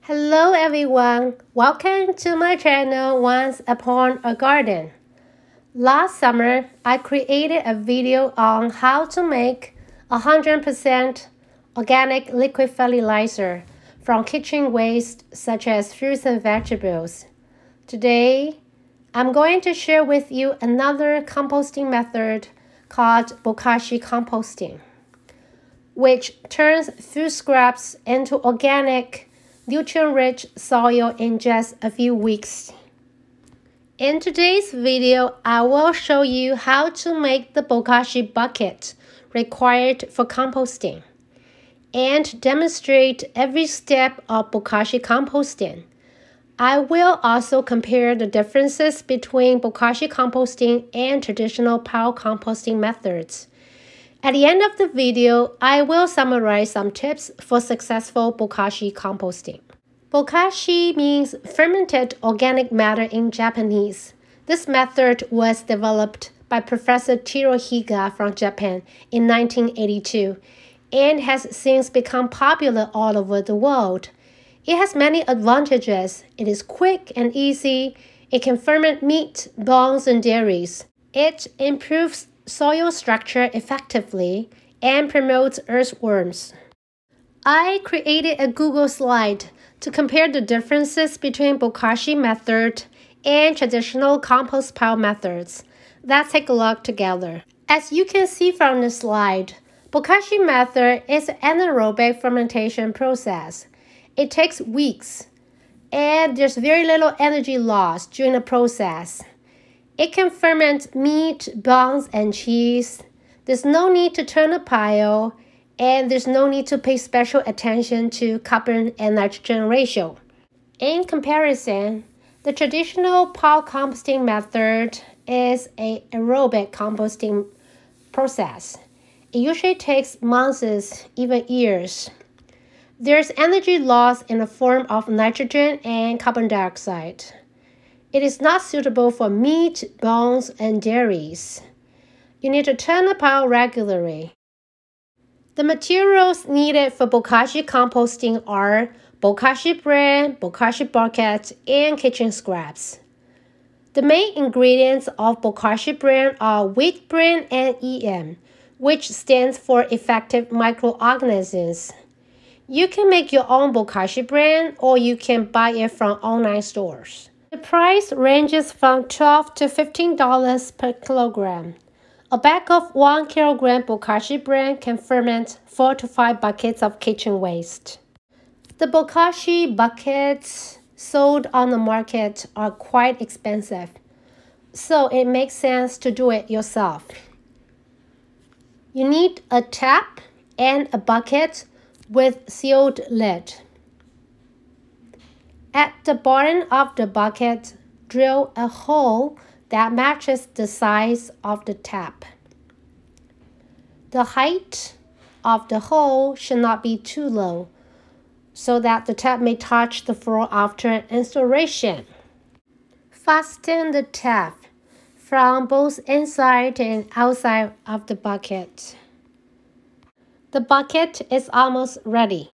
Hello everyone, welcome to my channel Once Upon a Garden. Last summer, I created a video on how to make 100% organic liquid fertilizer from kitchen waste such as fruits and vegetables. Today, I'm going to share with you another composting method called Bokashi Composting, which turns food scraps into organic, nutrient-rich soil in just a few weeks. In today's video, I will show you how to make the Bokashi bucket required for composting and demonstrate every step of Bokashi composting. I will also compare the differences between Bokashi composting and traditional pile composting methods. At the end of the video, I will summarize some tips for successful Bokashi composting. Bokashi means fermented organic matter in Japanese. This method was developed by Professor Tiro Higa from Japan in 1982 and has since become popular all over the world. It has many advantages. It is quick and easy. It can ferment meat, bones, and dairies. It improves soil structure effectively and promotes earthworms. I created a Google slide to compare the differences between Bokashi method and traditional compost pile methods. Let's take a look together. As you can see from the slide, Bokashi method is an anaerobic fermentation process. It takes weeks, and there's very little energy loss during the process. It can ferment meat, bones, and cheese. There's no need to turn a pile, and there's no need to pay special attention to carbon and nitrogen ratio. In comparison, the traditional pile composting method is an aerobic composting process. It usually takes months, even years. There's energy loss in the form of nitrogen and carbon dioxide. It is not suitable for meat, bones, and dairies. You need to turn the pile regularly. The materials needed for Bokashi composting are Bokashi bran, Bokashi bucket, and kitchen scraps. The main ingredients of Bokashi bran are wheat bran and EM, which stands for effective microorganisms. You can make your own Bokashi bran, or you can buy it from online stores. The price ranges from $12 to $15 per kilogram. A bag of 1 kilogram Bokashi bran can ferment 4 to 5 buckets of kitchen waste. The Bokashi buckets sold on the market are quite expensive, so it makes sense to do it yourself. You need a tap and a bucket with sealed lid. At the bottom of the bucket, drill a hole that matches the size of the tap. The height of the hole should not be too low, so that the tap may touch the floor after installation. Fasten the tap from both inside and outside of the bucket. The bucket is almost ready.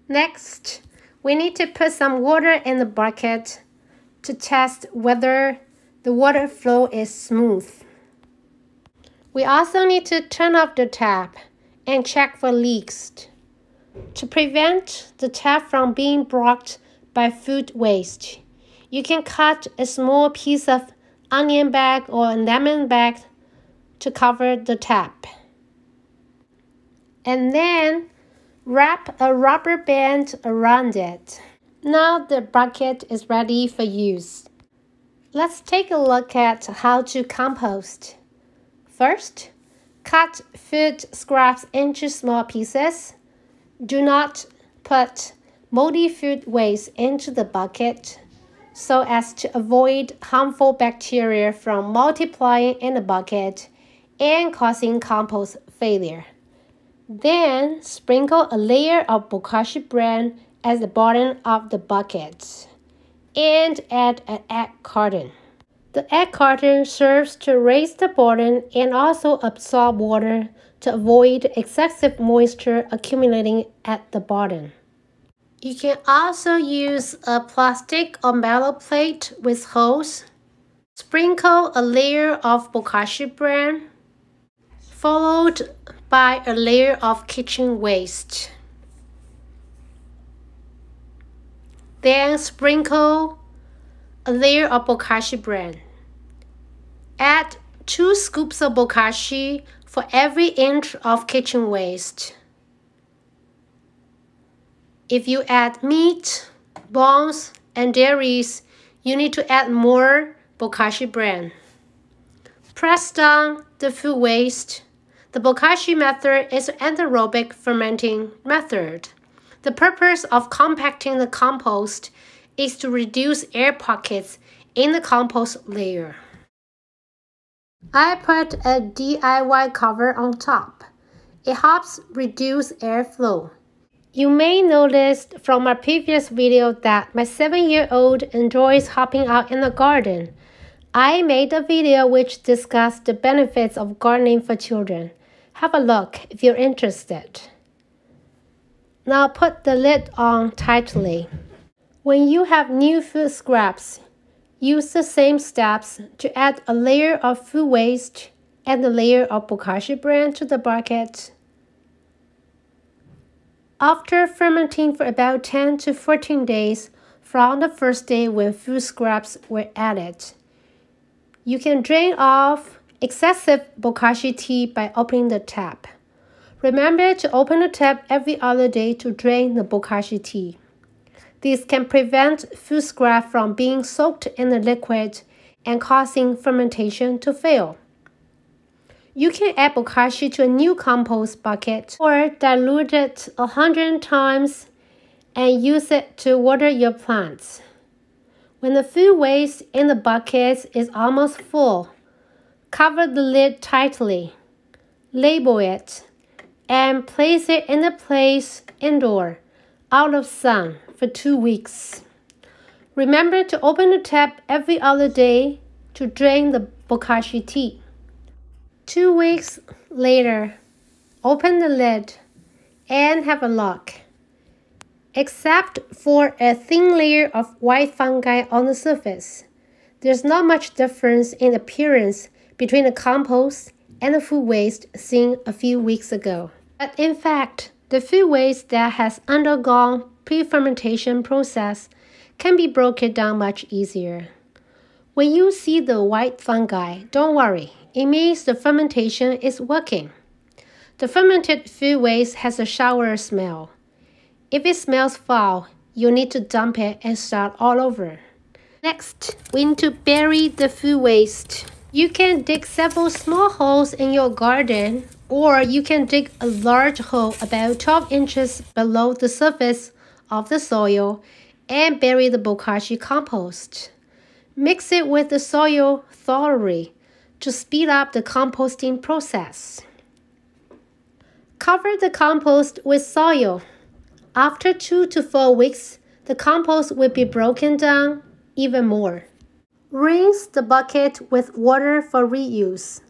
Next, we need to put some water in the bucket to test whether the water flow is smooth. We also need to turn off the tap and check for leaks. To prevent the tap from being blocked by food waste, you can cut a small piece of onion bag or a lemon bag to cover the tap. And then wrap a rubber band around it. Now the bucket is ready for use. Let's take a look at how to compost. First, cut food scraps into small pieces. Do not put moldy food waste into the bucket so as to avoid harmful bacteria from multiplying in the bucket and causing compost failure. Then, sprinkle a layer of Bokashi bran at the bottom of the bucket and add an egg carton. The egg carton serves to raise the bottom and also absorb water to avoid excessive moisture accumulating at the bottom. You can also use a plastic or metal plate with holes. Sprinkle a layer of Bokashi bran, followed by a layer of kitchen waste. Then sprinkle a layer of Bokashi bran. Add 2 scoops of Bokashi for every inch of kitchen waste. If you add meat, bones, and dairies, you need to add more Bokashi bran. Press down the food waste. The Bokashi method is an anaerobic fermenting method. The purpose of compacting the compost is to reduce air pockets in the compost layer. I put a DIY cover on top. It helps reduce airflow. You may notice from my previous video that my 7-year-old enjoys hopping out in the garden. I made a video which discussed the benefits of gardening for children. Have a look if you're interested. Now put the lid on tightly. When you have new food scraps, use the same steps to add a layer of food waste and a layer of Bokashi bran to the bucket. After fermenting for about 10 to 14 days from the first day when food scraps were added, you can drain off excessive Bokashi tea by opening the tap. Remember to open the tap every other day to drain the Bokashi tea. This can prevent food scrap from being soaked in the liquid and causing fermentation to fail. You can add Bokashi to a new compost bucket or dilute it 100 times and use it to water your plants. When the food waste in the bucket is almost full, cover the lid tightly, label it, and place it in a place indoor, out of sun, for 2 weeks. Remember to open the tap every other day to drain the Bokashi tea. 2 weeks later, open the lid and have a look. Except for a thin layer of white fungi on the surface, there's not much difference in appearance between the compost and the food waste seen a few weeks ago. But in fact, the food waste that has undergone pre-fermentation process can be broken down much easier. When you see the white fungi, don't worry. It means the fermentation is working. The fermented food waste has a sour smell. If it smells foul, you need to dump it and start all over. Next, we need to bury the food waste. You can dig several small holes in your garden, or you can dig a large hole about 12 inches below the surface of the soil and bury the Bokashi compost. Mix it with the soil thoroughly to speed up the composting process. Cover the compost with soil. After 2 to 4 weeks, the compost will be broken down even more. Rinse the bucket with water for reuse.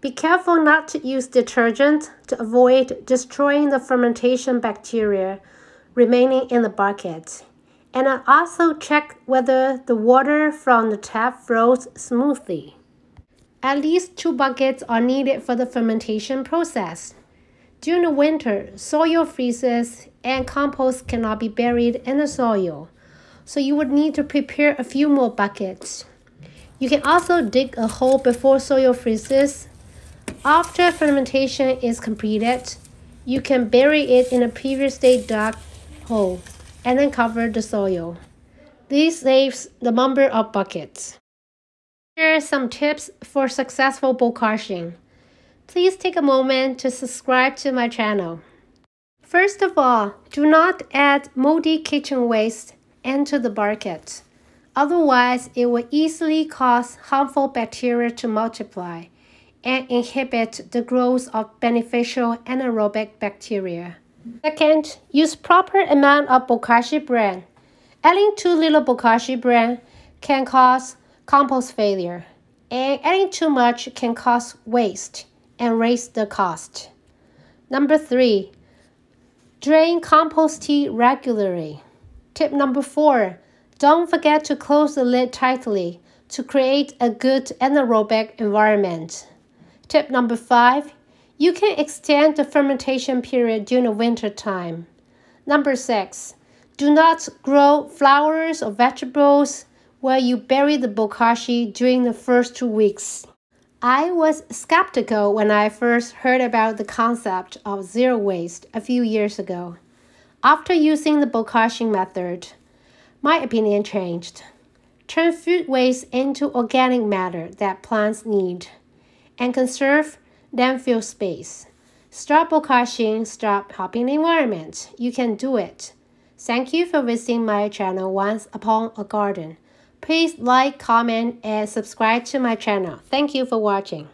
Be careful not to use detergent to avoid destroying the fermentation bacteria remaining in the bucket. And also check whether the water from the tap flows smoothly. At least 2 buckets are needed for the fermentation process. During the winter, soil freezes and compost cannot be buried in the soil, so you would need to prepare a few more buckets. You can also dig a hole before soil freezes. After fermentation is completed, you can bury it in a previously dug hole and then cover the soil. This saves the number of buckets. Here are some tips for successful Bokashi. Please take a moment to subscribe to my channel. First of all, do not add moldy kitchen waste into the bucket. Otherwise, it will easily cause harmful bacteria to multiply and inhibit the growth of beneficial anaerobic bacteria. Second, use proper amount of Bokashi bran. Adding too little Bokashi bran can cause compost failure, and adding too much can cause waste and raise the cost. Number 3, drain compost tea regularly. Tip number 4. Don't forget to close the lid tightly to create a good anaerobic environment. Tip number 5. You can extend the fermentation period during the winter time. Number 6. Do not grow flowers or vegetables where you bury the bokashi during the first 2 weeks. I was skeptical when I first heard about the concept of zero waste a few years ago. After using the bokashi method, my opinion changed. Turn food waste into organic matter that plants need, and conserve landfill space. Stop bokashing, stop helping the environment. You can do it. Thank you for visiting my channel Once Upon a Garden. Please like, comment, and subscribe to my channel. Thank you for watching.